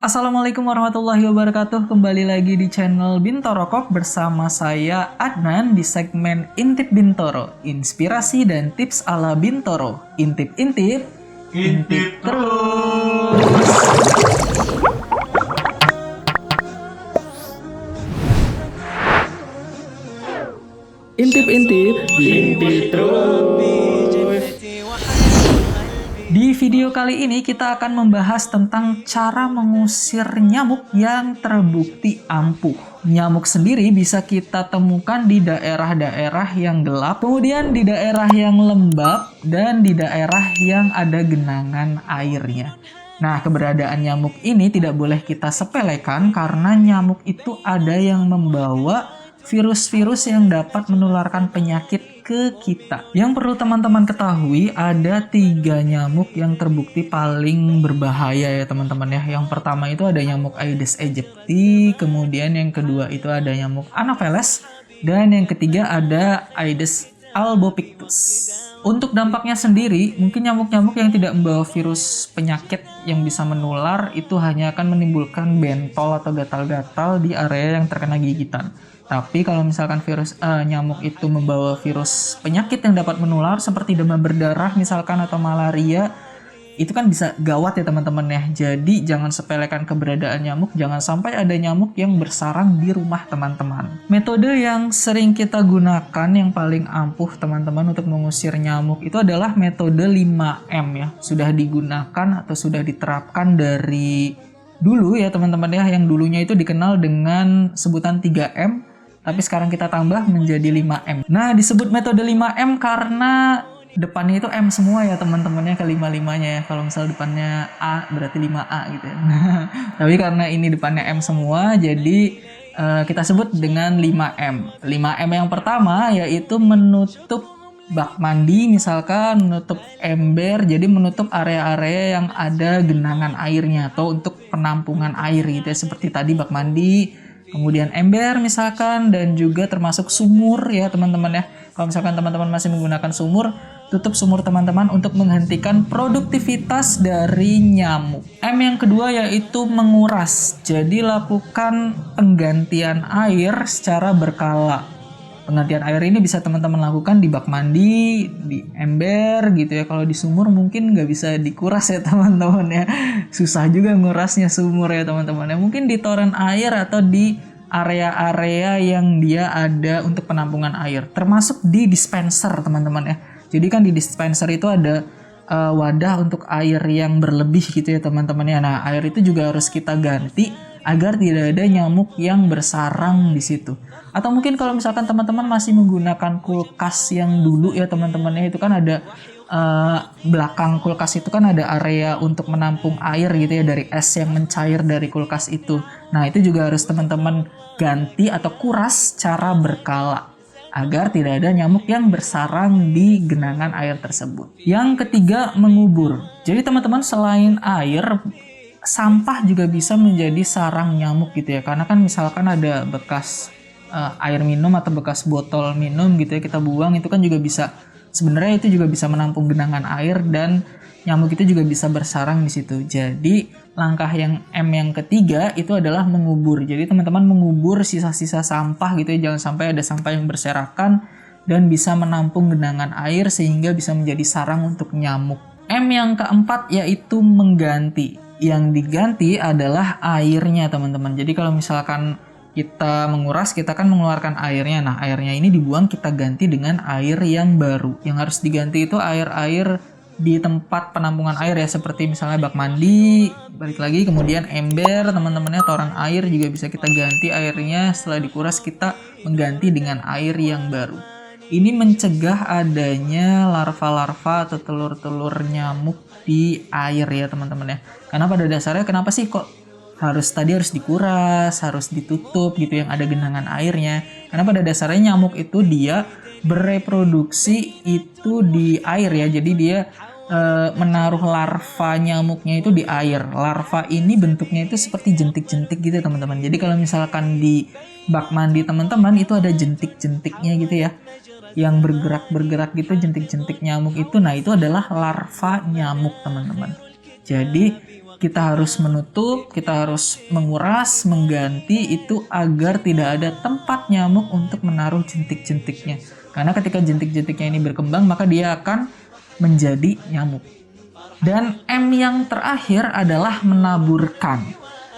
Assalamualaikum warahmatullahi wabarakatuh. Kembali lagi di channel Bintoro Kok bersama saya Adnan di segmen Intip Bintoro, inspirasi dan tips ala Bintoro. Intip-intip, intip terus. Intip-intip, intip terus. Di video kali ini kita akan membahas tentang cara mengusir nyamuk yang terbukti ampuh. Nyamuk sendiri bisa kita temukan di daerah-daerah yang gelap, kemudian di daerah yang lembab, dan di daerah yang ada genangan airnya. Nah, keberadaan nyamuk ini tidak boleh kita sepelekan karena nyamuk itu ada yang membawa virus-virus yang dapat menularkan penyakit ke kita. Yang perlu teman-teman ketahui, ada 3 nyamuk yang terbukti paling berbahaya ya teman-teman ya. Yang pertama itu ada nyamuk Aedes aegypti, kemudian yang kedua itu ada nyamuk Anopheles, dan yang ketiga ada Aedes albopictus. Untuk dampaknya sendiri, mungkin nyamuk-nyamuk yang tidak membawa virus penyakit yang bisa menular itu hanya akan menimbulkan bentol atau gatal-gatal di area yang terkena gigitan. Tapi kalau misalkan nyamuk itu membawa virus penyakit yang dapat menular seperti demam berdarah misalkan atau malaria, itu kan bisa gawat ya teman-teman ya. Jadi jangan sepelekan keberadaan nyamuk, jangan sampai ada nyamuk yang bersarang di rumah teman-teman. Metode yang sering kita gunakan yang paling ampuh teman-teman untuk mengusir nyamuk itu adalah metode 5M ya. Sudah digunakan atau sudah diterapkan dari dulu ya teman-teman ya, yang dulunya itu dikenal dengan sebutan 3M. Tapi sekarang kita tambah menjadi 5M. Nah, disebut metode 5M karena depannya itu M semua ya teman-temannya, kelima-limanya ya. Kalau misal depannya A berarti 5A gitu ya. Tapi karena ini depannya M semua, jadi kita sebut dengan 5M. 5M yang pertama yaitu menutup bak mandi misalkan, menutup ember, jadi menutup area-area yang ada genangan airnya atau untuk penampungan air gitu ya. Seperti tadi bak mandi, kemudian ember misalkan, dan juga termasuk sumur ya teman-teman ya. Kalau misalkan teman-teman masih menggunakan sumur, tutup sumur teman-teman untuk menghentikan produktivitas dari nyamuk. M yang kedua yaitu menguras. Jadi lakukan penggantian air secara berkala. Penggantian air ini bisa teman-teman lakukan di bak mandi, di ember gitu ya. Kalau di sumur mungkin nggak bisa dikuras ya teman-teman ya. Susah juga ngurasnya sumur ya teman-teman ya. Mungkin di toren air atau di area-area yang dia ada untuk penampungan air. Termasuk di dispenser teman-teman ya. Jadi kan di dispenser itu ada wadah untuk air yang berlebih gitu ya teman-teman ya. Nah, air itu juga harus kita ganti agar tidak ada nyamuk yang bersarang di situ. Atau mungkin kalau misalkan teman-teman masih menggunakan kulkas yang dulu ya teman-temannya, itu kan ada belakang kulkas itu kan ada area untuk menampung air gitu ya, dari es yang mencair dari kulkas itu. Nah, itu juga harus teman-teman ganti atau kuras secara berkala agar tidak ada nyamuk yang bersarang di genangan air tersebut. Yang ketiga, mengubur. Jadi teman-teman, selain air, sampah juga bisa menjadi sarang nyamuk gitu ya. Karena kan misalkan ada bekas air minum atau bekas botol minum gitu ya, kita buang, itu kan juga bisa, sebenarnya itu juga bisa menampung genangan air dan nyamuk itu juga bisa bersarang di situ. Jadi langkah yang M yang ketiga itu adalah mengubur. Jadi teman-teman mengubur sisa-sisa sampah gitu ya, jangan sampai ada sampah yang berserakan dan bisa menampung genangan air sehingga bisa menjadi sarang untuk nyamuk. M yang keempat yaitu mengganti. Yang diganti adalah airnya teman-teman. Jadi kalau misalkan kita menguras, kita kan mengeluarkan airnya. Nah, airnya ini dibuang, kita ganti dengan air yang baru. Yang harus diganti itu air-air di tempat penampungan air ya, seperti misalnya bak mandi, balik lagi, kemudian ember, teman-temannya toran air juga bisa kita ganti airnya. Setelah dikuras, kita mengganti dengan air yang baru. Ini mencegah adanya larva-larva atau telur-telur nyamuk di air ya teman-teman ya. Karena pada dasarnya kenapa sih kok harus dikuras, harus ditutup gitu yang ada genangan airnya? Karena pada dasarnya nyamuk itu dia bereproduksi itu di air ya. Jadi dia menaruh larva nyamuknya itu di air. Larva ini bentuknya itu seperti jentik-jentik gitu teman-teman. Jadi kalau misalkan di bak mandi teman-teman itu ada jentik-jentiknya gitu ya, yang bergerak-bergerak gitu, jentik-jentik nyamuk itu. Nah, itu adalah larva nyamuk teman-teman. Jadi kita harus menutup, kita harus menguras, mengganti itu agar tidak ada tempat nyamuk untuk menaruh jentik-jentiknya. Karena ketika jentik-jentiknya ini berkembang, maka dia akan menjadi nyamuk. Dan M yang terakhir adalah menaburkan.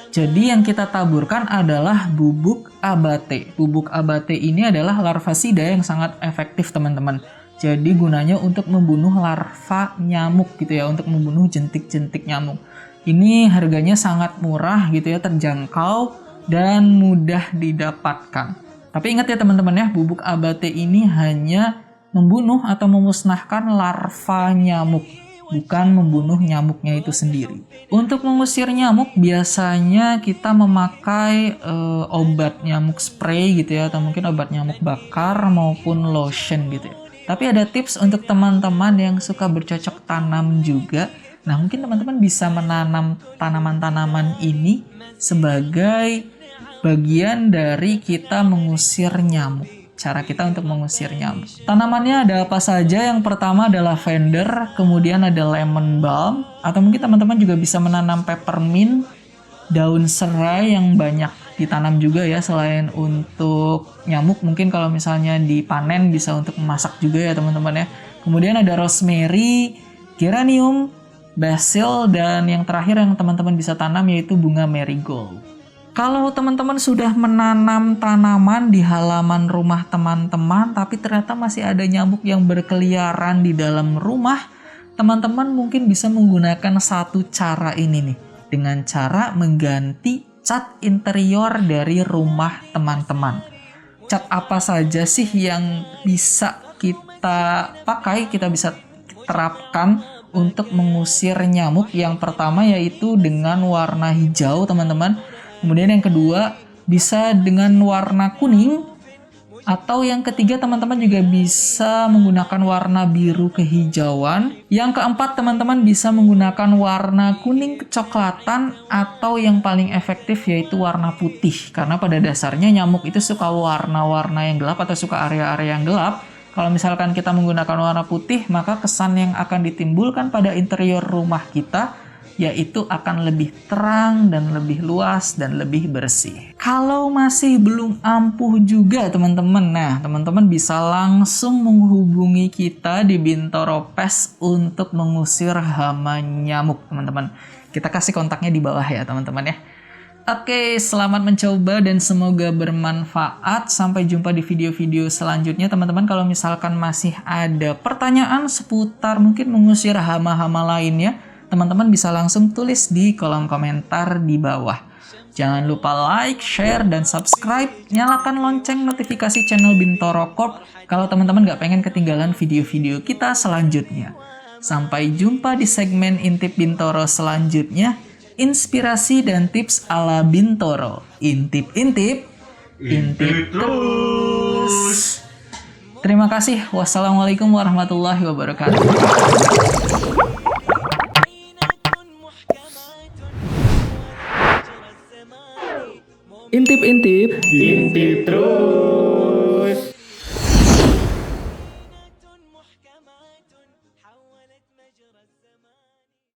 Jadi yang kita taburkan adalah bubuk abate. Bubuk abate ini adalah larvasida yang sangat efektif teman-teman. Jadi gunanya untuk membunuh larva nyamuk gitu ya, untuk membunuh jentik-jentik nyamuk. Ini harganya sangat murah gitu ya, terjangkau dan mudah didapatkan. Tapi ingat ya teman-teman ya, bubuk abate ini hanya membunuh atau memusnahkan larva nyamuk, bukan membunuh nyamuknya itu sendiri. Untuk mengusir nyamuk biasanya kita memakai obat nyamuk spray gitu ya, atau mungkin obat nyamuk bakar maupun lotion gitu ya. Tapi ada tips untuk teman-teman yang suka bercocok tanam juga. Nah, mungkin teman-teman bisa menanam tanaman-tanaman ini sebagai bagian dari kita mengusir nyamuk. Cara kita untuk mengusir nyamuk. Tanamannya ada apa saja? Yang pertama adalah lavender, kemudian ada lemon balm, atau mungkin teman-teman juga bisa menanam peppermint, daun serai yang banyak ditanam juga ya, selain untuk nyamuk. Mungkin kalau misalnya dipanen bisa untuk memasak juga ya teman-teman ya. Kemudian ada rosemary, geranium, basil, dan yang terakhir yang teman-teman bisa tanam yaitu bunga marigold. Kalau teman-teman sudah menanam tanaman di halaman rumah teman-teman, tapi ternyata masih ada nyamuk yang berkeliaran di dalam rumah, teman-teman mungkin bisa menggunakan satu cara ini nih, dengan cara mengganti cat interior dari rumah teman-teman. Cat apa saja sih yang bisa kita pakai, kita bisa terapkan untuk mengusir nyamuk? Yang pertama yaitu dengan warna hijau teman-teman. Kemudian yang kedua bisa dengan warna kuning, atau yang ketiga teman-teman juga bisa menggunakan warna biru kehijauan. Yang keempat teman-teman bisa menggunakan warna kuning kecoklatan, atau yang paling efektif yaitu warna putih. Karena pada dasarnya nyamuk itu suka warna-warna yang gelap atau suka area-area yang gelap. Kalau misalkan kita menggunakan warna putih, maka kesan yang akan ditimbulkan pada interior rumah kita yaitu akan lebih terang dan lebih luas dan lebih bersih. Kalau masih belum ampuh juga teman-teman, nah teman-teman bisa langsung menghubungi kita di Bintoro Pest untuk mengusir hama nyamuk teman-teman. Kita kasih kontaknya di bawah ya teman-teman ya. Oke, selamat mencoba dan semoga bermanfaat. Sampai jumpa di video-video selanjutnya teman-teman. Kalau misalkan masih ada pertanyaan seputar mungkin mengusir hama-hama lainnya, teman-teman bisa langsung tulis di kolom komentar di bawah. Jangan lupa like, share, dan subscribe. Nyalakan lonceng notifikasi channel Bintoro Corp kalau teman-teman gak pengen ketinggalan video-video kita selanjutnya. Sampai jumpa di segmen Intip Bintoro selanjutnya. Inspirasi dan tips ala Bintoro. Intip-intip, intip terus. Terima kasih. Wassalamualaikum warahmatullahi wabarakatuh. Intip-intip, intip terus.